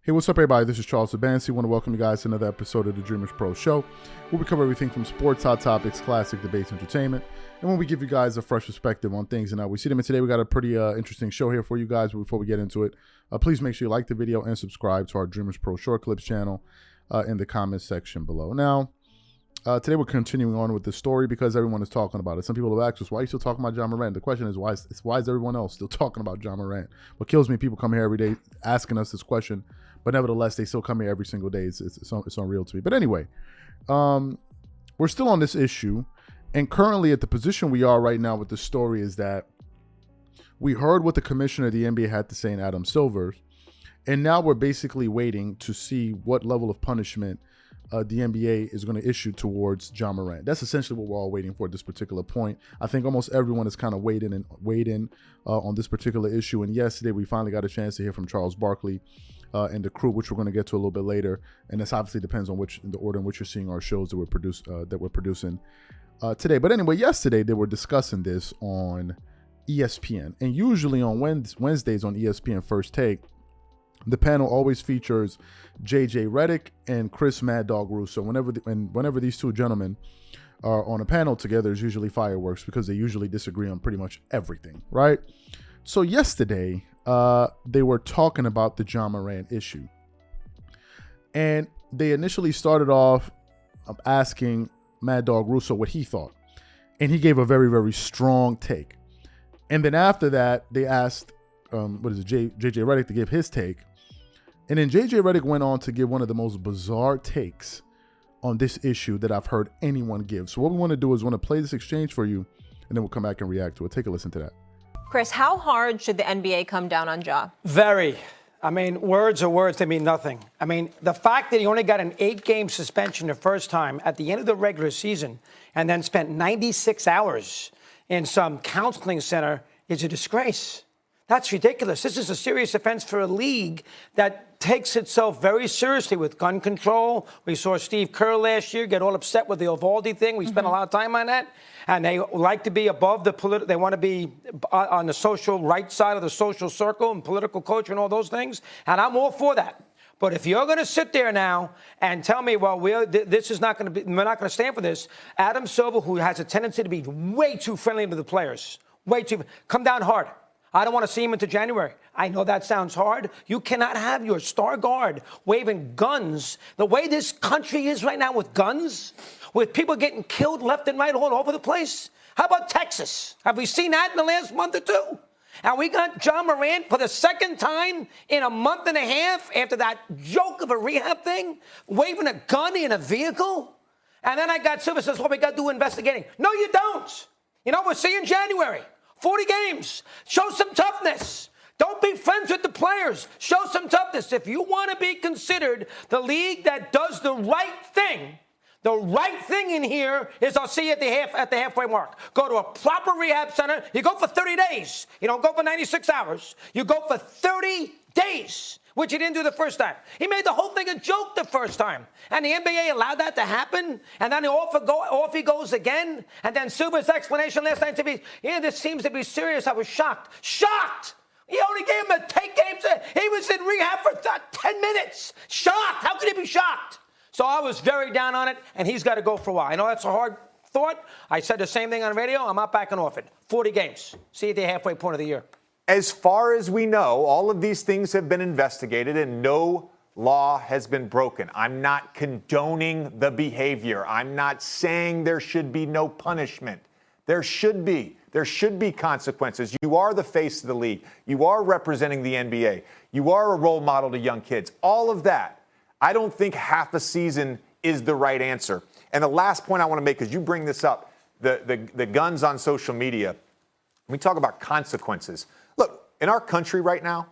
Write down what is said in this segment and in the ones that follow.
Hey, what's up, everybody? This is Charles Sabansi. I want to welcome you guys to another episode of the Dreamerspro Show, where we cover everything from sports, hot topics, classic debates, entertainment, and when we give you guys a fresh perspective on things and how we see them. And today we got a pretty interesting show here for you guys. But before we get into it, please make sure you like the video and subscribe to our Dreamerspro Short Clips channel in the comments section below. Now, today we're continuing on with the story because everyone is talking about it. Some people have asked us, why are you still talking about John Morant? The question is, why is everyone else still talking about John Morant? What kills me, people come here every day asking us this question, but nevertheless, they still come here every single day. It's unreal to me. But anyway, we're still on this issue. And currently at the position we are right now with the story is that we heard what the commissioner of the NBA had to say in Adam Silver. And now we're basically waiting to see what level of punishment the NBA is going to issue towards John Morant. That's essentially what we're all waiting for at this particular point. I think almost everyone is kind of weighed in on this particular issue. And yesterday we finally got a chance to hear from Charles Barkley and the crew, which we're going to get to a little bit later. And this obviously depends on the order in which you're seeing our shows that we're producing today. But anyway, yesterday they were discussing this on ESPN, and usually on Wednesdays on ESPN First Take, the panel always features JJ Redick and Chris Mad Dog Russo. Whenever these two gentlemen are on a panel together, it's usually fireworks because they usually disagree on pretty much everything, right? So yesterday, they were talking about the John Morant issue. And they initially started off asking Mad Dog Russo what he thought. And he gave a very, very strong take. And then after that, they asked, JJ Redick to give his take. And then JJ Redick went on to give one of the most bizarre takes on this issue that I've heard anyone give. So what we want to do is want to play this exchange for you, and then we'll come back and react to it. Take a listen to that. Chris, how hard should the NBA come down on Ja? Very. I mean, words are words. They mean nothing. I mean, the fact that he only got an 8-game suspension the first time at the end of the regular season and then spent 96 hours in some counseling center is a disgrace. That's ridiculous. This is a serious offense for a league that takes itself very seriously with gun control. We saw Steve Kerr last year get all upset with the Uvalde thing. We spent a lot of time on that. And they like to be above the they want to be on the social right side of the social circle and political culture and all those things. And I'm all for that. But if you're going to sit there now and tell me, well, we're not going to stand for this, Adam Silver, who has a tendency to be way too friendly to the players, come down hard. I don't want to see him until January. I know that sounds hard. You cannot have your star guard waving guns the way this country is right now with guns, with people getting killed left and right all over the place. How about Texas? Have we seen that in the last month or two? And we got John Morant for the second time in a month and a half after that joke of a rehab thing, waving a gun in a vehicle. And then I got Silver says, well, we got to do investigating. No, you don't. You know, we'll see you in January. 40 games. Show some toughness. Don't be friends with the players. Show some toughness. If you want to be considered the league that does the right thing in here is I'll see you at the halfway mark. Go to a proper rehab center. You go for 30 days. You don't go for 96 hours. You go for 30 days, which he didn't do the first time. He made the whole thing a joke the first time. And the NBA allowed that to happen. And then off he goes again. And then Silver's explanation last night to me, this seems to be serious. I was shocked. Shocked! He only gave him a 10 games. He was in rehab for 10 minutes. Shocked! How could he be shocked? So I was very down on it, and he's got to go for a while. I know that's a hard thought. I said the same thing on radio. I'm not backing off it. 40 games. See you at the halfway point of the year. As far as we know, all of these things have been investigated and no law has been broken. I'm not condoning the behavior. I'm not saying there should be no punishment. There should be. There should be consequences. You are the face of the league. You are representing the NBA. You are a role model to young kids. All of that. I don't think half a season is the right answer. And the last point I want to make, because you bring this up, the guns on social media. We talk about consequences. Look, in our country right now,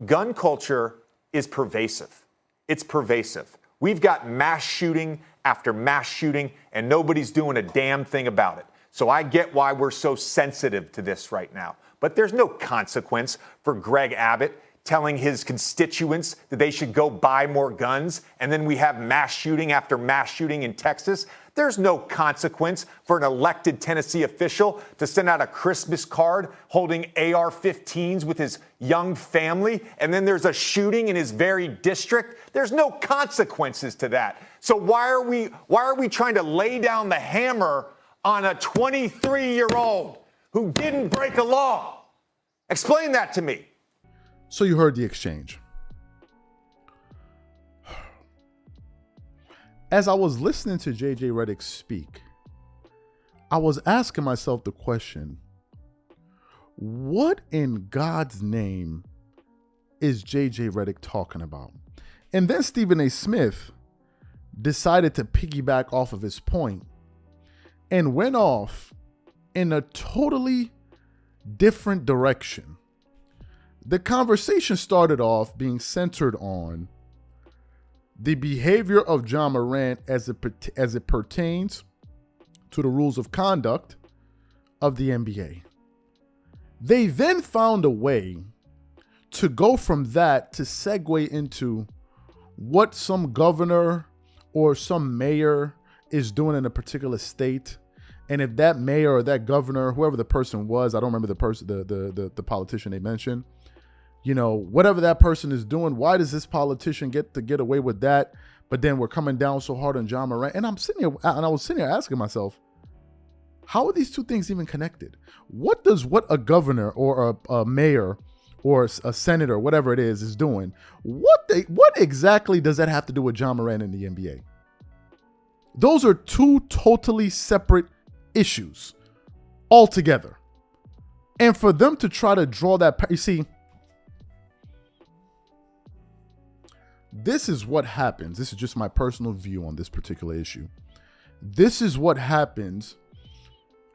gun culture is pervasive. It's pervasive. We've got mass shooting after mass shooting, and nobody's doing a damn thing about it. So I get why we're so sensitive to this right now. But there's no consequence for Greg Abbott telling his constituents that they should go buy more guns, and then we have mass shooting after mass shooting in Texas. There's no consequence for an elected Tennessee official to send out a Christmas card holding AR-15s with his young family, and then there's a shooting in his very district. There's no consequences to that. So why are we trying to lay down the hammer on a 23-year-old who didn't break a law? Explain that to me. So you heard the exchange. As I was listening to JJ Redick speak, I was asking myself the question, what in God's name is JJ Redick talking about? And then Stephen A. Smith decided to piggyback off of his point and went off in a totally different direction. The conversation started off being centered on the behavior of John Morant as it pertains to the rules of conduct of the NBA. They then found a way to go from that to segue into what some governor or some mayor is doing in a particular state. And if that mayor or that governor, whoever the person was, I don't remember the person, the politician they mentioned, you know, whatever that person is doing, why does this politician get away with that? But then we're coming down so hard on John Morant. And I was sitting here asking myself, how are these two things even connected? What a governor or a mayor or a senator, whatever it is doing, what exactly does that have to do with John Morant in the NBA? Those are two totally separate issues altogether. And for them to try to draw that, you see, this is what happens. This is just my personal view on this particular issue. This is what happens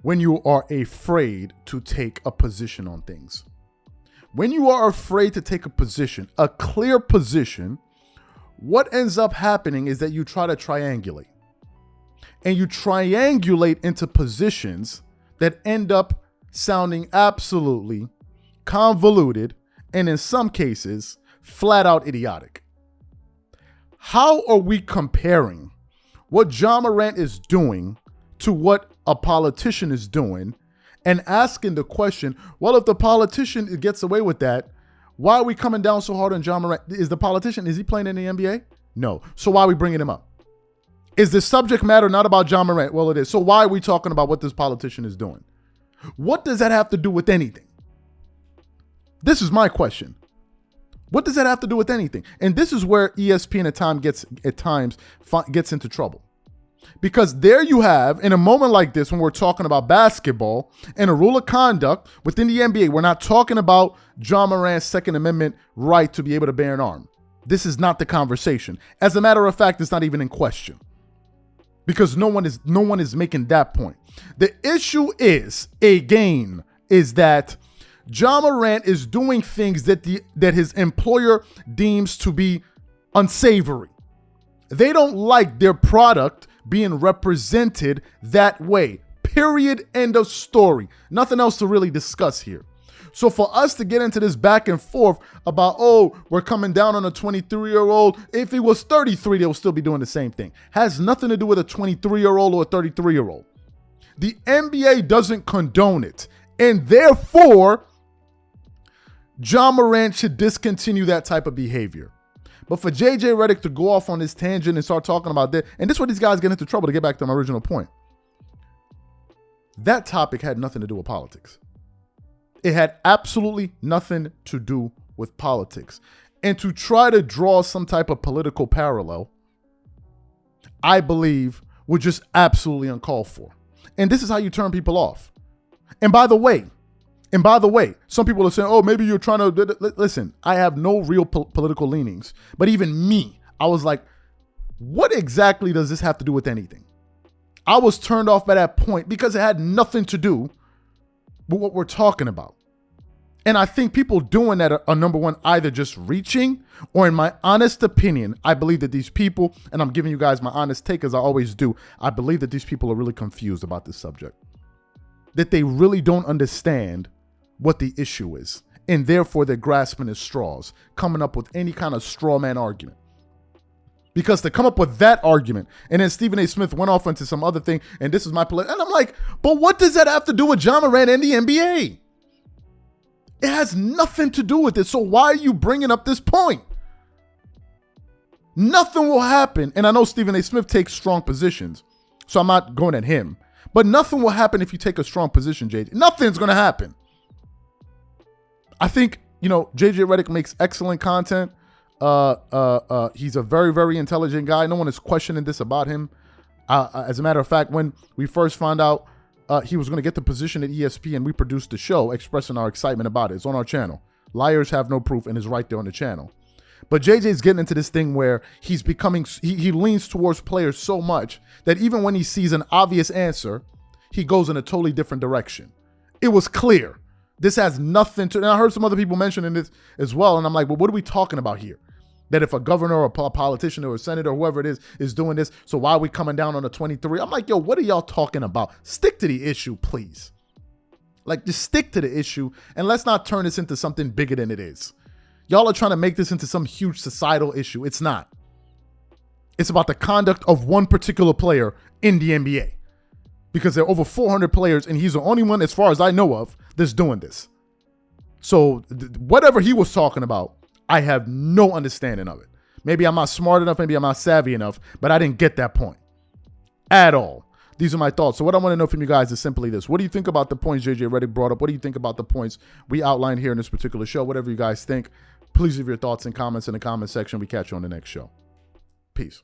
when you are afraid to take a position on things. When you are afraid to take a position, a clear position, what ends up happening is that you try to triangulate. And you triangulate into positions that end up sounding absolutely convoluted and in some cases, flat out idiotic. How are we comparing what John Morant is doing to what a politician is doing and asking the question, well, if the politician gets away with that, why are we coming down so hard on John Morant? Is he playing in the NBA? No. So why are we bringing him up? Is the subject matter not about John Morant? Well, it is. So why are we talking about what this politician is doing? What does that have to do with anything? This is my question. What does that have to do with anything? And this is where ESPN at times gets into trouble. Because there you have, in a moment like this, when we're talking about basketball and a rule of conduct within the NBA, we're not talking about John Morant's Second Amendment right to be able to bear an arm. This is not the conversation. As a matter of fact, it's not even in question. Because no one is making that point. The issue is that John Morant is doing things that his employer deems to be unsavory. They don't like their product being represented that way. Period. End of story. Nothing else to really discuss here. So for us to get into this back and forth about, oh, we're coming down on a 23-year-old. If he was 33, they will still be doing the same thing. Has nothing to do with a 23-year-old or a 33-year-old. The NBA doesn't condone it. And therefore, John Morant should discontinue that type of behavior. But for JJ Redick to go off on this tangent and start talking about that, and this is where these guys get into trouble, to get back to my original point. That topic had nothing to do with politics. It had absolutely nothing to do with politics. And to try to draw some type of political parallel, I believe, was just absolutely uncalled for. And this is how you turn people off. And by the way, some people are saying, oh, maybe you're trying to, listen, I have no real political leanings. But even me, I was like, what exactly does this have to do with anything? I was turned off by that point because it had nothing to do with what we're talking about. And I think people doing that are number one, either just reaching, or in my honest opinion, I believe that these people, and I'm giving you guys my honest take as I always do, I believe that these people are really confused about this subject. That they really don't understand what the issue is. And therefore they're grasping at straws, coming up with any kind of straw man argument. Because to come up with that argument, and then Stephen A. Smith went off into some other thing, and this is my and I'm like, but what does that have to do with John Morant and the NBA? It has nothing to do with it. So why are you bringing up this point? Nothing will happen. And I know Stephen A. Smith takes strong positions, so I'm not going at him. But nothing will happen if you take a strong position, JJ. Nothing's going to happen. I think, JJ Redick makes excellent content. He's a very, very intelligent guy. No one is questioning this about him. As a matter of fact, when we first found out he was going to get the position at ESPN, we produced the show expressing our excitement about it. It's on our channel. Liars Have No Proof, and is right there on the channel. But JJ's getting into this thing where he's becoming, he leans towards players so much that even when he sees an obvious answer, he goes in a totally different direction. It was clear. This has nothing to, and I heard some other people mentioning this as well, and I'm like, well, what are we talking about here? That if a governor or a politician or a senator or whoever it is doing this, so why are we coming down on a 23? I'm like, yo, what are y'all talking about? Stick to the issue, please. Like, just stick to the issue, and let's not turn this into something bigger than it is. Y'all are trying to make this into some huge societal issue. It's not. It's about the conduct of one particular player in the NBA. Because there are over 400 players, and he's the only one, as far as I know of, that's doing this. So whatever he was talking about, I have no understanding of it. Maybe I'm not smart enough, maybe I'm not savvy enough, but I didn't get that point at all. These are my thoughts. So what I want to know from you guys is simply this. What do you think about the points JJ Redick brought up? What do you think about the points we outlined here in this particular show? Whatever you guys think, please leave your thoughts and comments in the comment section. We catch you on the next show. Peace.